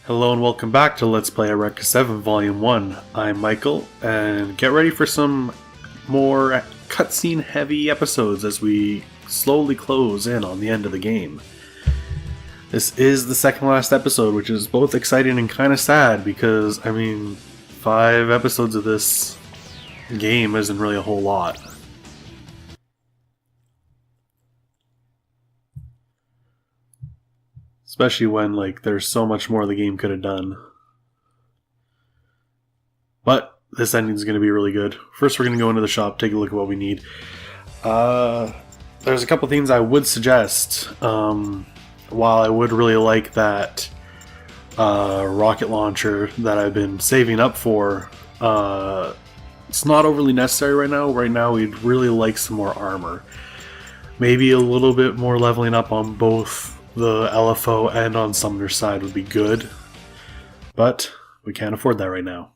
Hello and welcome back to Let's Play Eureka seveN Volume 1. I'm Michael, and get ready for some more cutscene heavy episodes as we slowly close in on the end of the game. This is the second last episode, which is both exciting and kind of sad because, 5 episodes of this game isn't really a whole lot. Especially when, there's so much more the game could have done. But this ending's going to be really good. First, we're going to go into the shop, take a look at what we need. There's a couple things I would suggest. While I would really like that rocket launcher that I've been saving up for, it's not overly necessary right now. Right now, we'd really like some more armor. Maybe a little bit more leveling up on both the LFO and on Sumner's side would be good, but we can't afford that right now.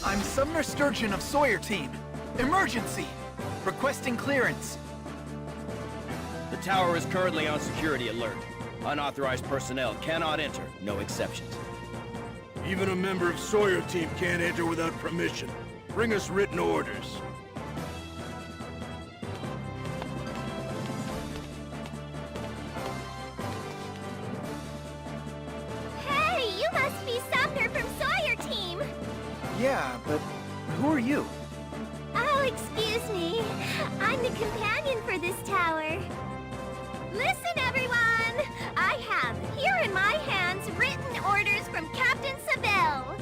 I'm Sumner Sturgeon of Sawyer Team. Emergency! Requesting clearance. The tower is currently on security alert. Unauthorized personnel cannot enter, no exceptions. Even a member of Sawyer Team can't enter without permission. Bring us written orders. Hey, you must be Sumner from Sawyer Team! Yeah, but who are you? Oh, excuse me. I'm the companion for this tower. Listen, everyone! I have here in my hands written orders from Captain seveN.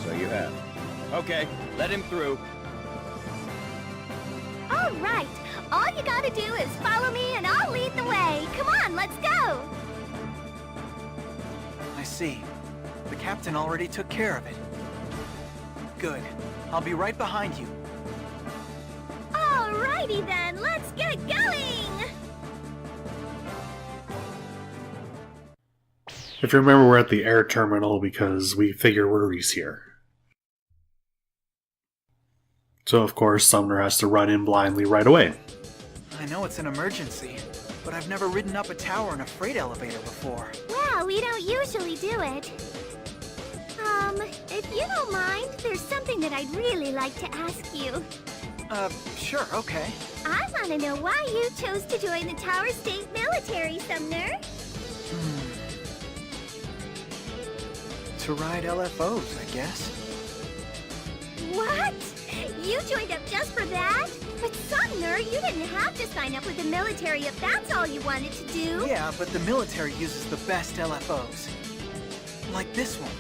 So you have. Okay, let him through. All right. All you gotta do is follow me and I'll lead the way. Come on, let's go! I see. The captain already took care of it. Good. I'll be right behind you. Alrighty then, let's get going! If you remember, we're at the air terminal because we figure Ruri's here. So of course, Sumner has to run in blindly right away. I know it's an emergency, but I've never ridden up a tower in a freight elevator before. Well, we don't usually do it. If you don't mind, there's something that I'd really like to ask you. Sure, okay. I want to know why you chose to join the Tower State military, Sumner. To ride LFOs, I guess. What? You joined up just for that? But Sumner, you didn't have to sign up with the military if that's all you wanted to do. Yeah, but the military uses the best LFOs. Like this one.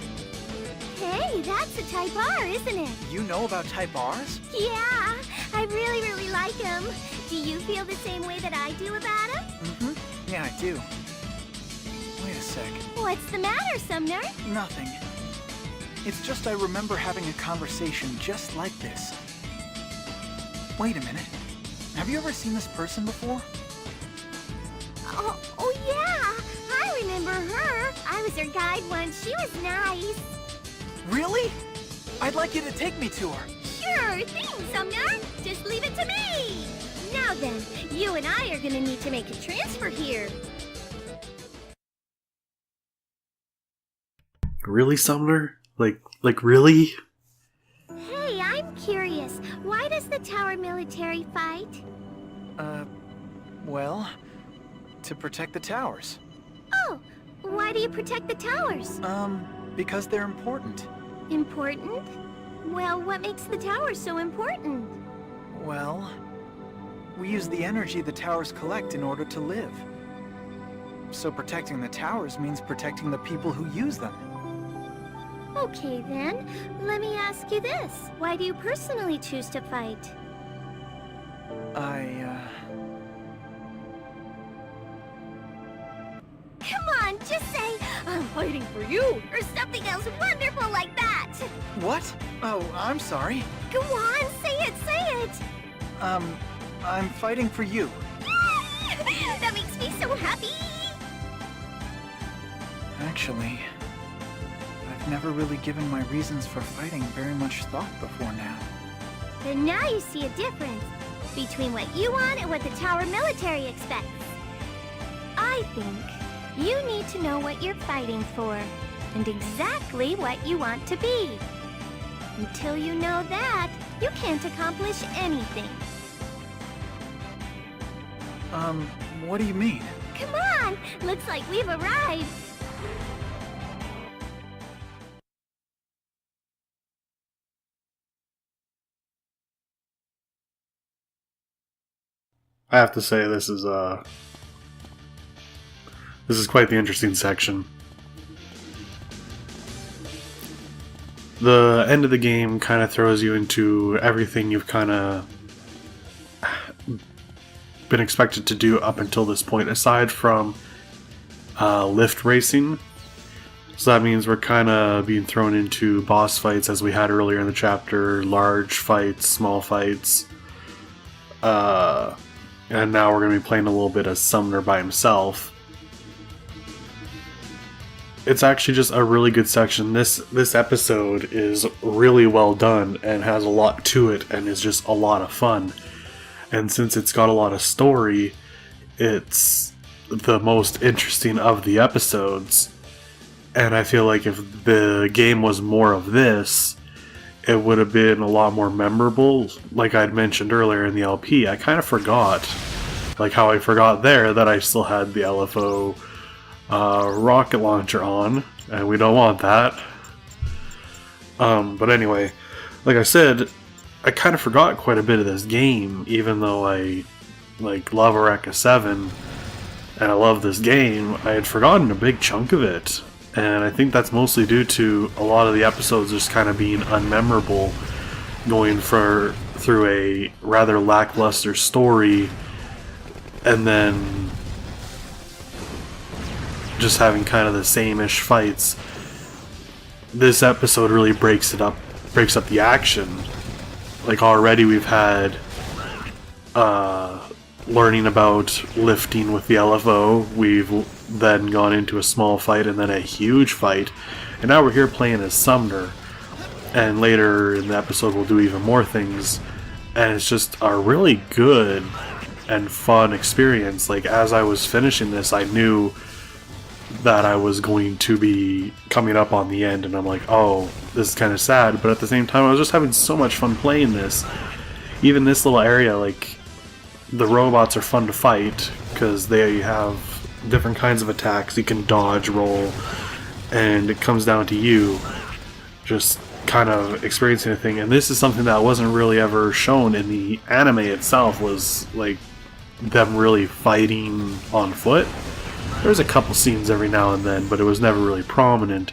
Hey, that's a Type R, isn't it? You know about Type Rs? Yeah, I really like him. Do you feel the same way that I do about him? Mm-hmm. Yeah, I do. Wait a sec. What's the matter, Sumner? Nothing. It's just I remember having a conversation just like this. Wait a minute. Have you ever seen this person before? Oh yeah, I remember her. I was her guide once. She was nice. Really? I'd like you to take me to her. Sure thing, Sumner. Just leave it to me. Now then, you and I are gonna need to make a transfer here. Really, Sumner? Like really? Hey, I'm curious. Why does the Tower military fight? Well, to protect the towers. Oh, why do you protect the towers? Because they're important. Important? Well, what makes the towers so important? Well, we use the energy the towers collect in order to live. So protecting the towers means protecting the people who use them. Okay then, let me ask you this. Why do you personally choose to fight? Come on, just say, I'm fighting for you, or something else wonderful like that! What? Oh, I'm sorry. Go on, say it! I'm fighting for you. That makes me so happy! Actually, I've never really given my reasons for fighting very much thought before now. Then now you see a difference between what you want and what the Tower military expects. I think you need to know what you're fighting for, and exactly what you want to be. Until you know that, you can't accomplish anything. What do you mean? Come on! Looks like we've arrived! I have to say this is quite the interesting section. The end of the game kind of throws you into everything you've kind of been expected to do up until this point, aside from lift racing. So that means we're kind of being thrown into boss fights as we had earlier in the chapter, large fights, small fights, and now we're going to be playing a little bit as Sumner by himself. It's actually just a really good section. This episode is really well done and has a lot to it and is just a lot of fun. And since it's got a lot of story, it's the most interesting of the episodes. And I feel like if the game was more of this, it would have been a lot more memorable. Like I'd mentioned earlier in the LP, I kind of forgot, like how I forgot there that I still had the LFO rocket launcher on, and we don't want that. But anyway, like I said, I kind of forgot quite a bit of this game, even though I love Eureka seveN and I love this game. I had forgotten a big chunk of it, and I think that's mostly due to a lot of the episodes just kind of being unmemorable, going through a rather lackluster story, and then just having kind of the same-ish fights. This episode really breaks up the action. Like already we've had learning about lifting with the LFO, we've then gone into a small fight and then a huge fight, and now we're here playing as Sumner, and later in the episode we'll do even more things, and it's just a really good and fun experience. Like as I was finishing this, I knew that I was going to be coming up on the end, and I'm like, oh, this is kind of sad, but at the same time I was just having so much fun playing this. Even this little area, like the robots are fun to fight because they have different kinds of attacks. You can dodge, roll, and it comes down to you just kind of experiencing a thing. And this is something that wasn't really ever shown in the anime itself, was like them really fighting on foot. There's a couple scenes every now and then, but it was never really prominent,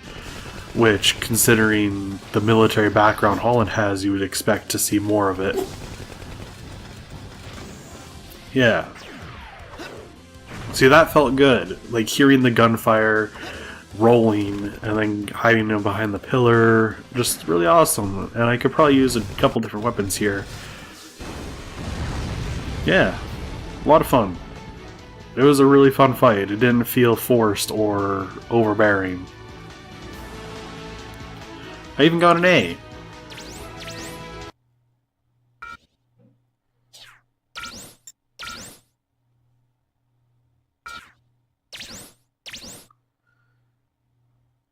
which, considering the military background Holland has, you would expect to see more of it. Yeah. See, that felt good. Like, hearing the gunfire, rolling, and then hiding them behind the pillar. Just really awesome. And I could probably use a couple different weapons here. Yeah. A lot of fun. It was a really fun fight. It didn't feel forced or overbearing. I even got an A.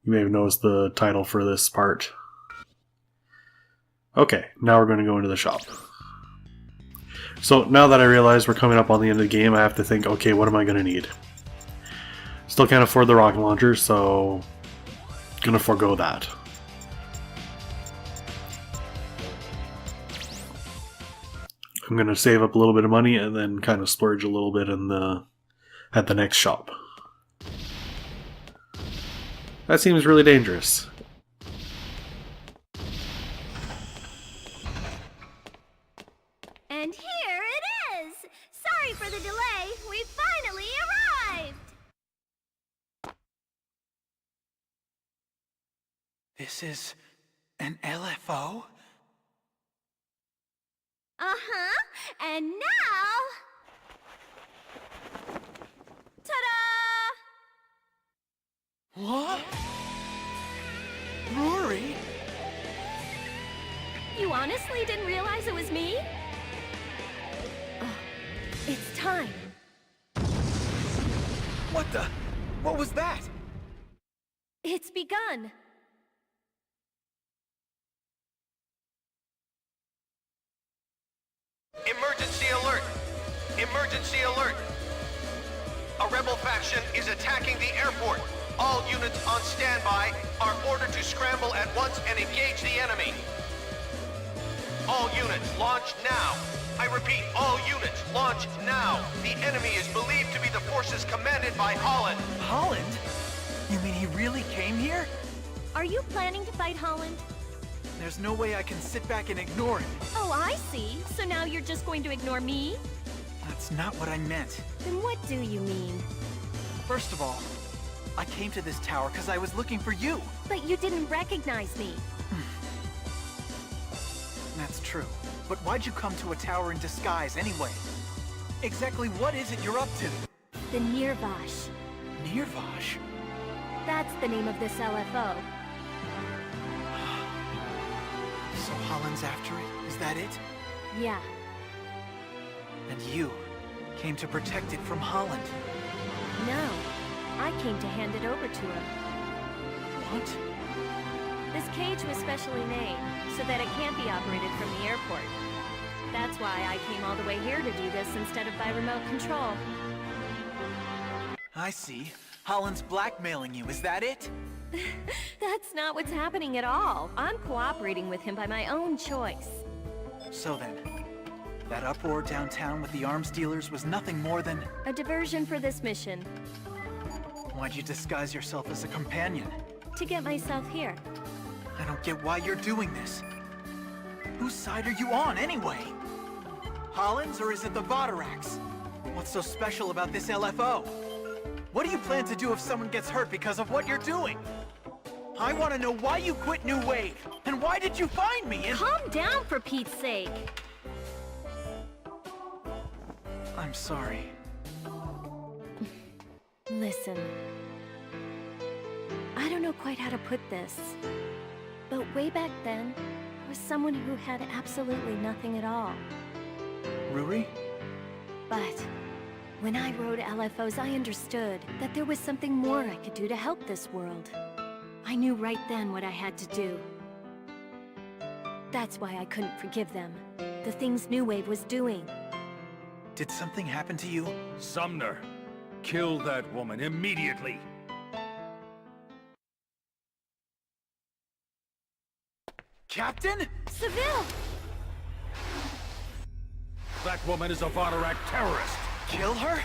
You may have noticed the title for this part. Okay, now we're going to go into the shop. So now that I realize we're coming up on the end of the game, I have to think, okay, what am I going to need? Still can't afford the rocket launcher, so going to forego that. I'm going to save up a little bit of money and then kind of splurge a little bit at the next shop. That seems really dangerous. And here it is! Sorry for the delay, we finally arrived! This is an LFO? Uh-huh, And now... Ta-da! What? Ruri? You honestly didn't realize it was me? It's time. What the? What was that? It's begun. Emergency alert! Emergency alert! A rebel faction is attacking the airport. All units on standby are ordered to scramble at once and engage the enemy. All units, launch now! I repeat, all units, launch now! The enemy is believed to be the forces commanded by Holland. Holland? You mean he really came here? Are you planning to fight Holland? There's no way I can sit back and ignore it. Oh, I see. So now you're just going to ignore me? That's not what I meant. Then what do you mean? First of all, I came to this tower because I was looking for you. But you didn't recognize me. That's true. But why'd you come to a tower in disguise anyway? Exactly what is it you're up to? The Nirvash. Nirvash? That's the name of this LFO. So Holland's after it? Is that it? Yeah. And you came to protect it from Holland? No. I came to hand it over to him. What? This cage was specially made, so that it can't be operated from the airport. That's why I came all the way here to do this instead of by remote control. I see. Holland's blackmailing you, is that it? That's not what's happening at all. I'm cooperating with him by my own choice. So then, that uproar downtown with the arms dealers was nothing more than... A diversion for this mission. Why'd you disguise yourself as a companion? To get myself here. I don't get why you're doing this. Whose side are you on, anyway? Holland's, or is it the Vodaraks? What's so special about this LFO? What do you plan to do if someone gets hurt because of what you're doing? I want to know why you quit New Wave, and why did you find me, and... Calm down, for Pete's sake! I'm sorry. Listen. I don't know quite how to put this, but way back then, I was someone who had absolutely nothing at all. Ruri? But when I rode LFOs, I understood that there was something more I could do to help this world. I knew right then what I had to do. That's why I couldn't forgive them. The things New Wave was doing. Did something happen to you? Sumner, kill that woman immediately. Captain? seveN! That woman is a Vodarak terrorist. Kill her?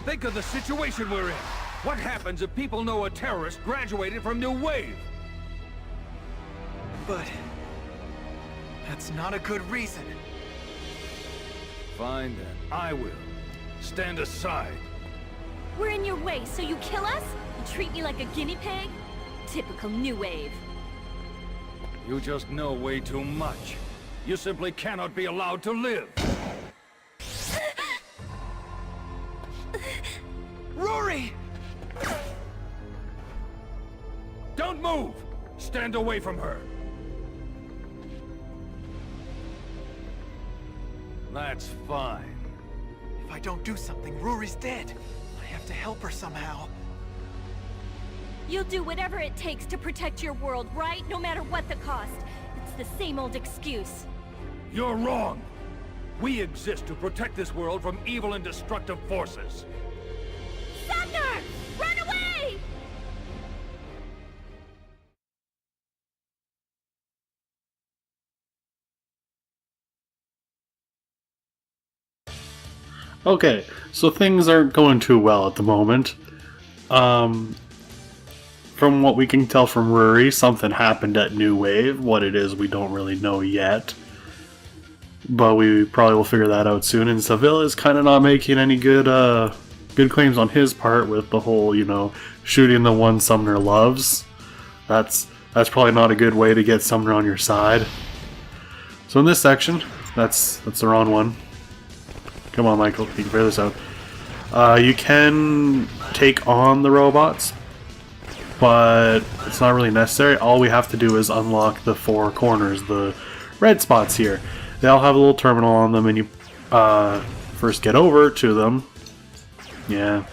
Think of the situation we're in. What happens if people know a terrorist graduated from New Wave? But... that's not a good reason. Fine then, I will. Stand aside. We're in your way, so you kill us? You treat me like a guinea pig? Typical New Wave. You just know way too much. You simply cannot be allowed to live. Ruri! Don't move! Stand away from her. That's fine. If I don't do something, Ruri's dead. I have to help her somehow. You'll do whatever it takes to protect your world, right? No matter what the cost. It's the same old excuse. You're wrong. We exist to protect this world from evil and destructive forces. Sumner! Run away! Okay, so things aren't going too well at the moment. From what we can tell from Ruri, something happened at New Wave. What it is, we don't really know yet. But we probably will figure that out soon. And seveN is kind of not making any good claims on his part with the whole, shooting the one Sumner loves. That's probably not a good way to get Sumner on your side. So in this section, that's the wrong one. Come on, Michael. You can figure this out. You can take on the robots, but it's not really necessary. All we have to do is unlock the 4 corners, the red spots here. They all have a little terminal on them, and you first get over to them. Yeah.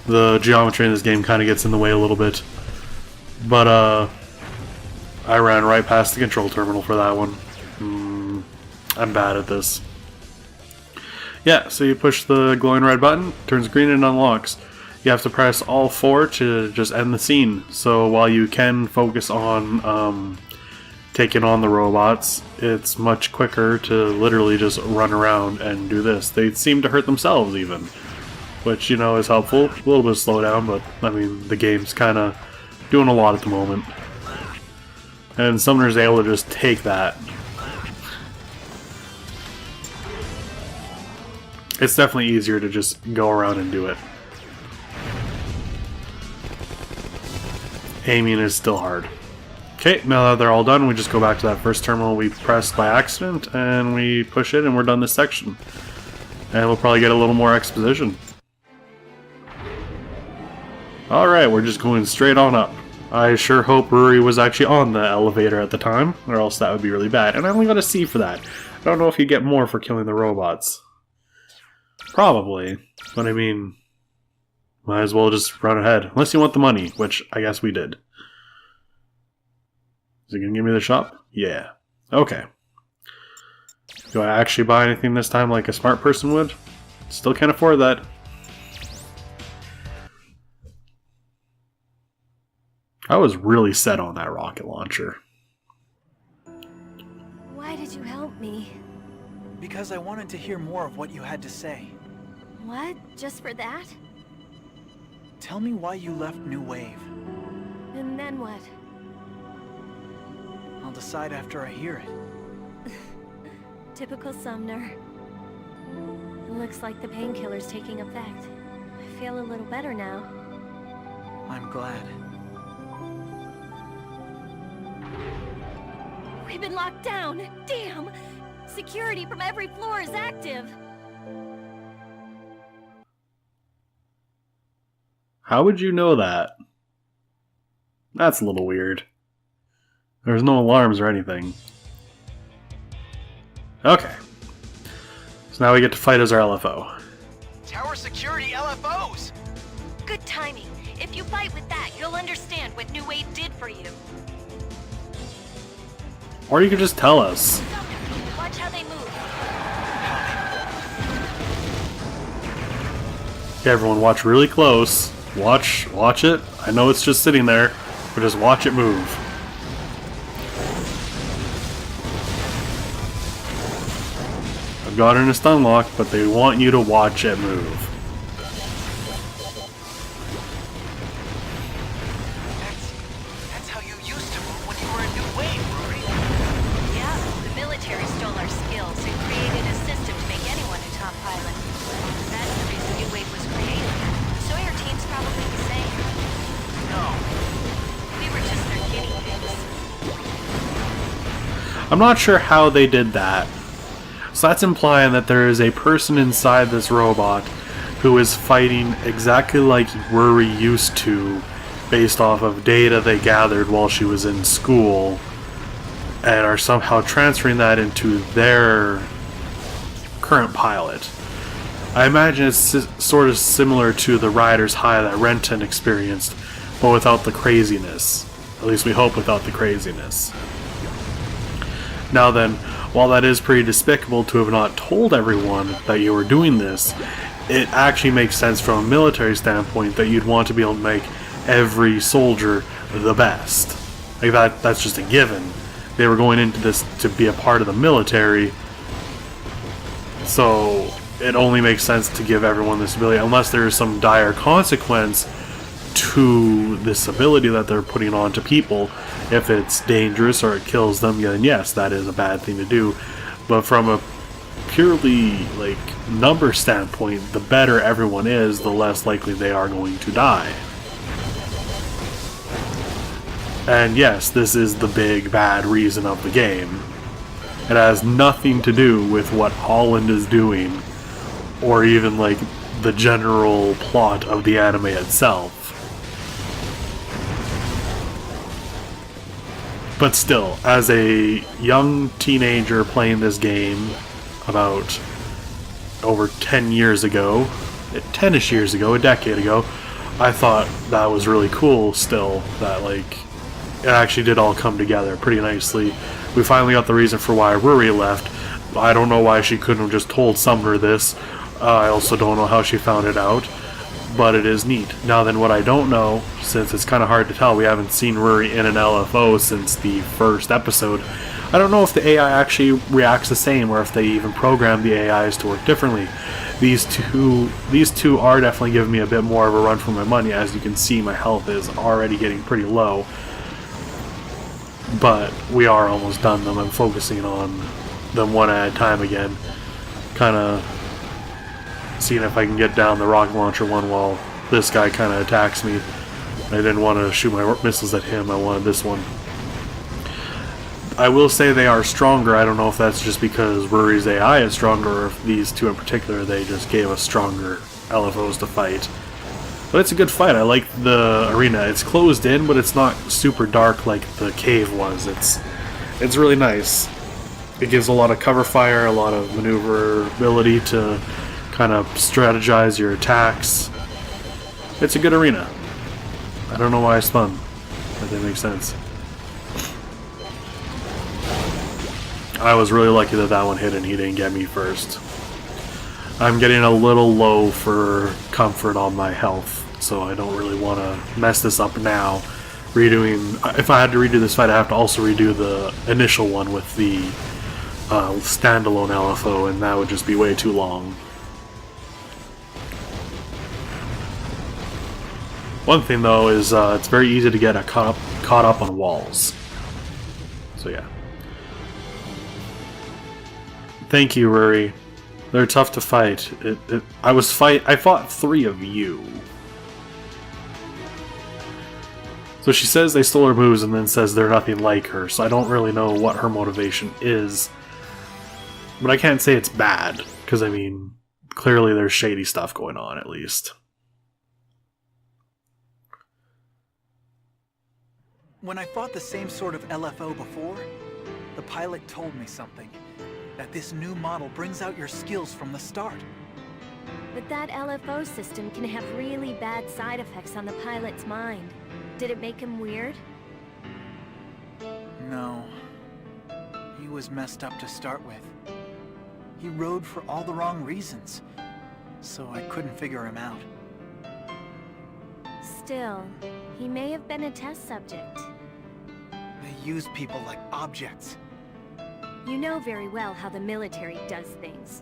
The geometry in this game kind of gets in the way a little bit. But, I ran right past the control terminal for that one. I'm bad at this. Yeah, so you push the glowing red button, turns green and unlocks. You have to press all 4 to just end the scene. So while you can focus on taking on the robots, it's much quicker to literally just run around and do this. They seem to hurt themselves even, which, you know, is helpful. A little bit of slowdown, but I mean, the game's kind of doing a lot at the moment. And Sumner's able to just take that. It's definitely easier to just go around and do it. Aiming is still hard. Okay, now that they're all done, we just go back to that first terminal we pressed by accident, and we push it, and we're done this section. And we'll probably get a little more exposition. Alright, we're just going straight on up. I sure hope Ruri was actually on the elevator at the time, or else that would be really bad. And I only got a C for that. I don't know if you get more for killing the robots. Probably, but I mean, might as well just run ahead. Unless you want the money, which I guess we did. Is it gonna give me the shop? Yeah. Okay. Do I actually buy anything this time like a smart person would? Still can't afford that. I was really set on that rocket launcher. Why did you help me? Because I wanted to hear more of what you had to say. What? Just for that? Tell me why you left New Wave. And then what? I'll decide after I hear it. Typical Sumner. It looks like the painkiller's taking effect. I feel a little better now. I'm glad. We've been locked down! Damn! Security from every floor is active! How would you know that? That's a little weird. There's no alarms or anything. Okay. So now we get to fight as our LFO. Tower security LFOs! Good timing. If you fight with that, you'll understand what New Wave did for you. Or you could just tell us. Sumner, watch how they move. Okay, everyone, watch really close. Watch it. I know it's just sitting there, but just watch it move. I've got it in a stun lock, but they want you to watch it move. That's how you used to move when you were in New Wave, Ruri. Yeah, the military stole our skills and created a system to make anyone a top pilot. That's the reason New Wave was created. Sawyer team's probably the same. No. We were just their guinea pigs. I'm not sure how they did that. So that's implying that there is a person inside this robot who is fighting exactly like Ruri used to, based off of data they gathered while she was in school, and are somehow transferring that into their current pilot. I imagine it's sort of similar to the rider's high that Renton experienced, but without the craziness. At least we hope without the craziness. Now then, while that is pretty despicable to have not told everyone that you were doing this, it actually makes sense from a military standpoint that you'd want to be able to make every soldier the best. Like that's just a given. They were going into this to be a part of the military, so it only makes sense to give everyone this ability, unless there is some dire consequence to this ability that they're putting on to people. If it's dangerous or it kills them, then yes, that is a bad thing to do. But from a purely like number standpoint, the better everyone is, the less likely they are going to die. And yes, this is the big bad reason of the game. It has nothing to do with what Holland is doing, or even like the general plot of the anime itself. But still, as a young teenager playing this game about over 10 years ago, 10-ish years ago, a decade ago, I thought that was really cool still, that like it actually did all come together pretty nicely. We finally got the reason for why Ruri left. I don't know why she couldn't have just told Sumner this. I also don't know how she found it out, but it is neat. Now then, what I don't know, since it's kind of hard to tell, we haven't seen Ruri in an LFO since the first episode, I don't know if the AI actually reacts the same, or if they even program the AIs to work differently. These two are definitely giving me a bit more of a run for my money. As you can see, my health is already getting pretty low, but we are almost done them. I'm focusing on them one at a time again, kind of seeing if I can get down the rocket launcher one while this guy kind of attacks me. I didn't want to shoot my missiles at him, I wanted this one. I will say they are stronger. I don't know if that's just because Ruri's AI is stronger, or if these two in particular, they just gave us stronger LFOs to fight. But it's a good fight. I like the arena. It's closed in, but it's not super dark like the cave was. It's really nice. It gives a lot of cover fire, a lot of maneuverability to kind of strategize your attacks. It's a good arena. I don't know why I spun. That didn't make sense. I was really lucky that that one hit and he didn't get me first. I'm getting a little low for comfort on my health, so I don't really want to mess this up now. If I had to redo this fight, I have to also redo the initial one with the standalone LFO, and that would just be way too long. One thing though is it's very easy to get caught up on walls. So yeah. Thank you, Ruri. They're tough to fight. I fought 3 of you. So she says they stole her moves and then says they're nothing like her, so I don't really know what her motivation is. But I can't say it's bad, because I mean, clearly there's shady stuff going on at least. When I fought the same sort of LFO before, the pilot told me something. That this new model brings out your skills from the start. But that LFO system can have really bad side effects on the pilot's mind. Did it make him weird? No. He was messed up to start with. He rode for all the wrong reasons, so I couldn't figure him out. Still, he may have been a test subject. They use people like objects. You know very well how the military does things.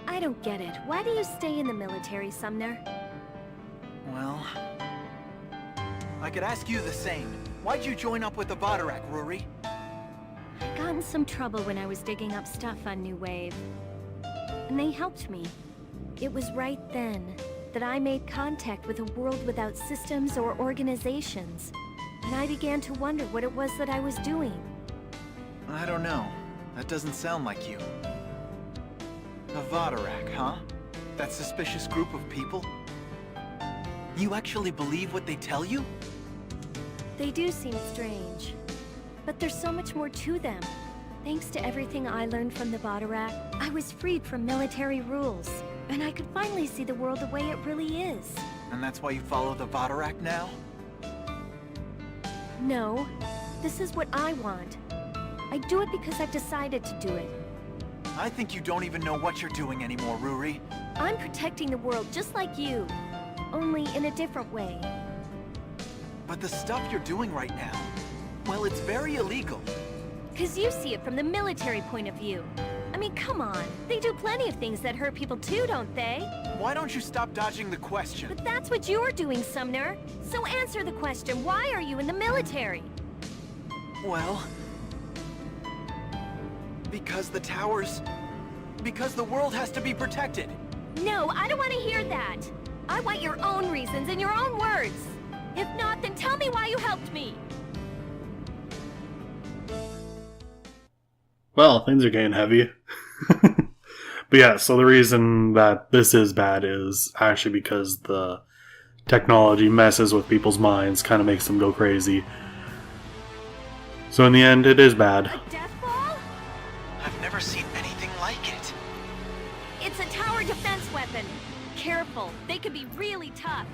I don't get it. Why do you stay in the military, Sumner? Well, I could ask you the same. Why'd you join up with the Vodarak, Ruri? I got in some trouble when I was digging up stuff on New Wave. And they helped me. It was right then that I made contact with a world without systems or organizations. And I began to wonder what it was that I was doing. I don't know. That doesn't sound like you. A Vodarak, huh? That suspicious group of people? You actually believe what they tell you? They do seem strange. But there's so much more to them. Thanks to everything I learned from the Vodarak, I was freed from military rules. And I could finally see the world the way it really is. And that's why you follow the Vodarak now? No, this is what I want. I do it because I've decided to do it. I think you don't even know what you're doing anymore, Ruri. I'm protecting the world just like you, only in a different way. But the stuff you're doing right now, well, it's very illegal. Because you see it from the military point of view. I mean, come on. They do plenty of things that hurt people too, don't they? Why don't you stop dodging the question? But that's what you're doing, Sumner. So answer the question, why are you in the military? Well... because the towers... because the world has to be protected. No, I don't want to hear that. I want your own reasons and your own words. If not, then tell me why you helped me. Well, things are getting heavy. But yeah, so the reason that this is bad is actually because the technology messes with people's minds, kind of makes them go crazy. So in the end, it is bad. A death ball? I've never seen anything like it. It's a tower defense weapon. Careful, they could be really tough.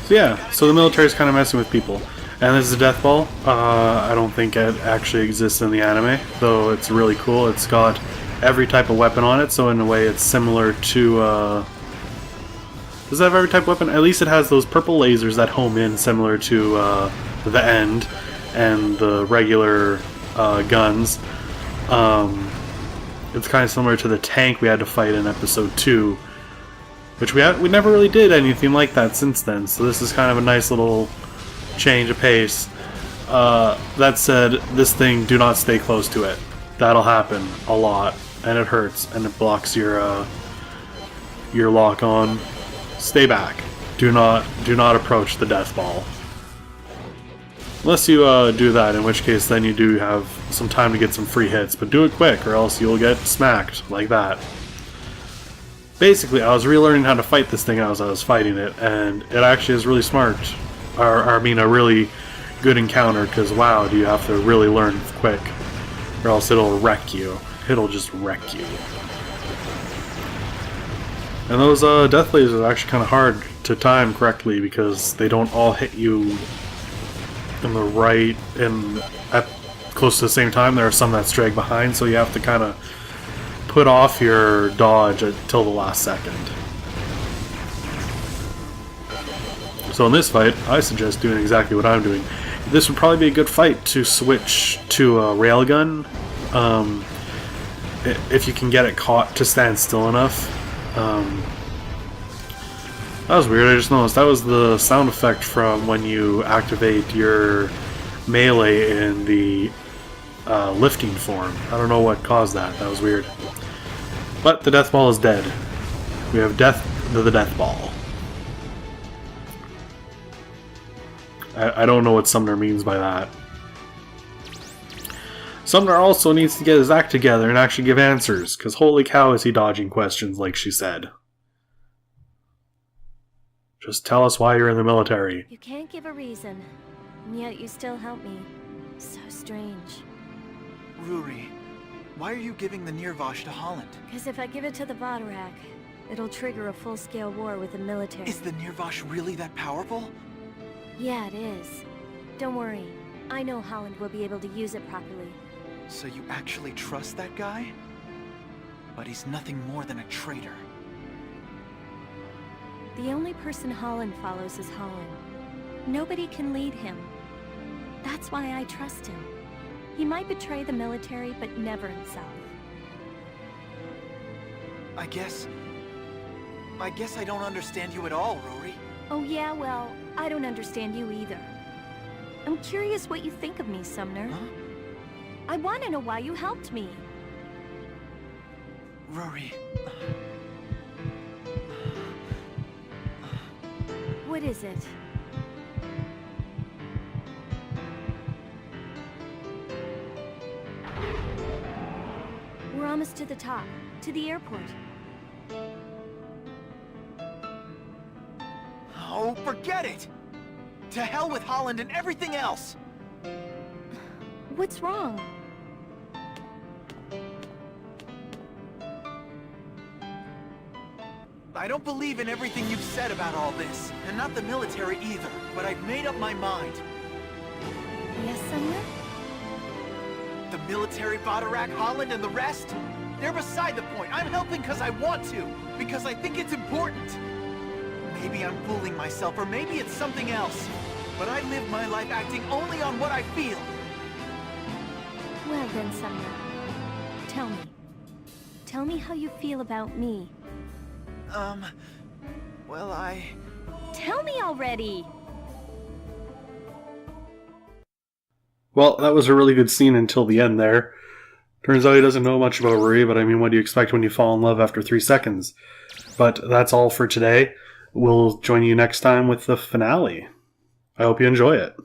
So yeah, so the military's kind of messing with people. And this is a death ball. I don't think it actually exists in the anime, though it's really cool. It's got every type of weapon on it, so in a way it's similar to... does it have every type of weapon? At least it has those purple lasers that home in, similar to the End and the regular guns. It's kind of similar to the tank we had to fight in episode 2, which we never really did anything like that since then, so this is kind of a nice little change of pace. That said, this thing, do not stay close to it. That'll happen a lot, and it hurts, and it blocks your lock on. Stay back. Do not approach the death ball. Unless you do that, in which case then you do have some time to get some free hits, but do it quick or else you'll get smacked like that. Basically, I was relearning how to fight this thing as I was fighting it, and it actually is really smart. I mean, a really good encounter, because wow, do you have to really learn quick, or else it'll wreck you. It'll just wreck you. And those death lasers are actually kind of hard to time correctly, because they don't all hit you in the right and at close to the same time. There are some that drag behind, so you have to kind of put off your dodge until the last second. So in this fight, I suggest doing exactly what I'm doing. This would probably be a good fight to switch to a railgun, if you can get it caught to stand still enough. That was weird, I just noticed. That was the sound effect from when you activate your melee in the lifting form. I don't know what caused that. That was weird. But the death ball is dead. We have death to the death ball. I don't know what Sumner means by that. Sumner also needs to get his act together and actually give answers, because holy cow is he dodging questions like she said. Just tell us why you're in the military. You can't give a reason, and yet you still help me. So strange. Ruri, why are you giving the Nirvash to Holland? Because if I give it to the Vodarak, it'll trigger a full-scale war with the military. Is the Nirvash really that powerful? Yeah, it is. Don't worry. I know Holland will be able to use it properly. So you actually trust that guy? But he's nothing more than a traitor. The only person Holland follows is Holland. Nobody can lead him. That's why I trust him. He might betray the military, but never himself. I guess I don't understand you at all, Ruri. Oh yeah, well, I don't understand you either. I'm curious what you think of me, Sumner. Huh? I want to know why you helped me. Ruri. What is it? We're almost to the top, to the airport. Oh, forget it! To hell with Holland and everything else! What's wrong? I don't believe in everything you've said about all this, and not the military either, but I've made up my mind. Yes, Sumner? The military, Vodarak, Holland, and the rest? They're beside the point. I'm helping because I want to, because I think it's important. Maybe I'm fooling myself, or maybe it's something else. But I live my life acting only on what I feel. Well then, Sumner. Tell me. Tell me how you feel about me. Well, Tell me already! Well, that was a really good scene until the end there. Turns out he doesn't know much about Ruri, but I mean, what do you expect when you fall in love after 3 seconds? But that's all for today. We'll join you next time with the finale. I hope you enjoy it.